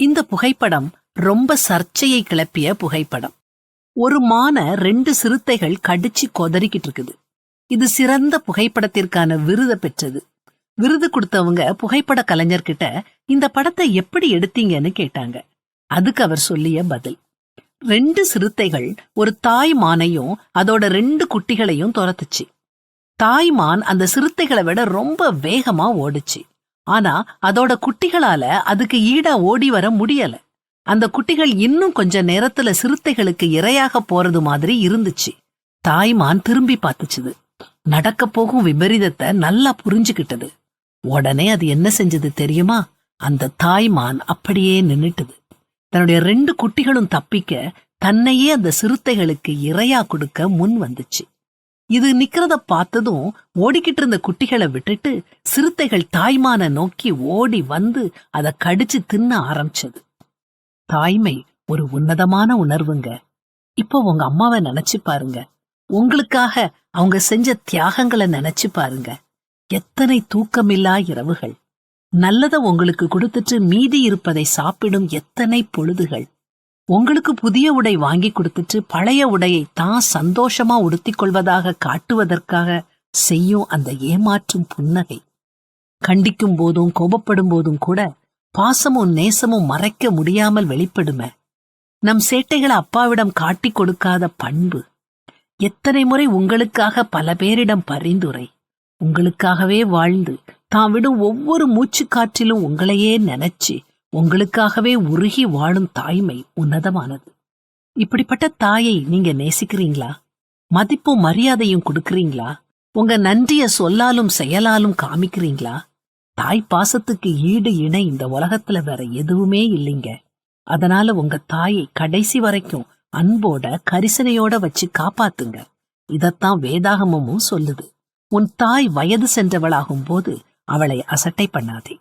இந்த புகைப்படம் ரொம்ப சர்ச்சையை கிளப்பிய புகைப்படம். ஒரு மான 2 சிறுத்தைகள் கடிச்சு கொதறிக்கிட்டு இருக்குது. இது சிறந்த புகைப்படத்திற்கான விருதை பெற்றது. விருது கொடுத்தவங்க புகைப்பட கலைஞர்கிட்ட இந்த படத்தை எப்படி எடுத்தீங்கன்னு கேட்டாங்க. அதுக்கு அவர் சொல்லிய பதில்: 2 சிறுத்தைகள் ஒரு தாய் மானையும் அதோட 2 குட்டிகளையும் துரத்துச்சு. தாய் மான் அந்த சிறுத்தைகளை விட ரொம்ப வேகமா ஓடுச்சு. ஆனா அதோட குட்டிகளால அதுக்கு ஈடா ஓடி வர முடியல. அந்த குட்டிகள் இன்னும் கொஞ்ச நேரத்துல சிறுத்தைகளுக்கு இரையாக போறது மாதிரி இருந்துச்சு. தாய்மான் திரும்பி பார்த்துச்சுது. நடக்க போகும் விபரீதத்தை நல்லா புரிஞ்சுக்கிட்டது. உடனே அது என்ன செஞ்சது தெரியுமா? அந்த தாய்மான் அப்படியே நின்னுட்டுது. தன்னுடைய 2 குட்டிகளும் தப்பிக்க தன்னையே அந்த சிறுத்தைகளுக்கு இரையா கொடுக்க முன் வந்துச்சு. இது நிக்கிறத பார்த்ததும் ஓடிக்கிட்டு இருந்த குட்டிகளை விட்டுட்டு சிறுத்தைகள் தாய்மான நோக்கி ஓடி வந்து அதை கடிச்சு தின்ன ஆரம்பிச்சது. தாய்மை ஒரு உன்னதமான உணர்வுங்க. இப்போ உங்க அம்மாவை நினைச்சு பாருங்க. உங்களுக்காக அவங்க செஞ்ச தியாகங்களை நினைச்சு பாருங்க. எத்தனை தூக்கமில்லா இரவுகள், நல்லத உங்களுக்கு கொடுத்துட்டு மீதி இருப்பதை சாப்பிடும் எத்தனை பொழுதுகள், உங்களுக்கு புதிய உடை வாங்கி கொடுத்துட்டு பழைய உடையை தான் சந்தோஷமா உடுத்திக் கொள்வதாக காட்டுவதற்காக செய்யும் அந்த ஏமாற்றும் புன்னகை. கண்டிக்கும் போதும் கோபப்படும் போதும் கூட பாசமும் நேசமும் மறைக்க முடியாமல் வெளிப்படுமே. நம் சேட்டைகளை அப்பாவிடம் காட்டிக் கொடுக்காத பண்பு. எத்தனை முறை உங்களுக்காக பல பேரிடம் பரிந்துரை, உங்களுக்காகவே வாழ்ந்து தான் விடும் ஒவ்வொரு மூச்சு காற்றிலும் உங்களையே நினைச்சு உங்களுக்காகவே உருகி வாழும் தாய்மை உன்னதமானது. இப்படிப்பட்ட தாயை நீங்க நேசிக்கிறீங்களா? மதிப்பும் மரியாதையும் கொடுக்கறீங்களா? உங்க நன்றிய சொல்லாலும் செயலாலும் காமிக்கிறீங்களா? தாய் பாசத்துக்கு ஈடு இணை இந்த உலகத்துல வேற எதுவுமே இல்லைங்க. அதனால உங்க தாயை கடைசி வரைக்கும் அன்போட கரிசனையோட வச்சு காப்பாத்துங்க. இதத்தான் வேதாகமமும் சொல்லுது. உன் தாய் வயது சென்றவளாகும் போது அவளை அசட்டை பண்ணாதே.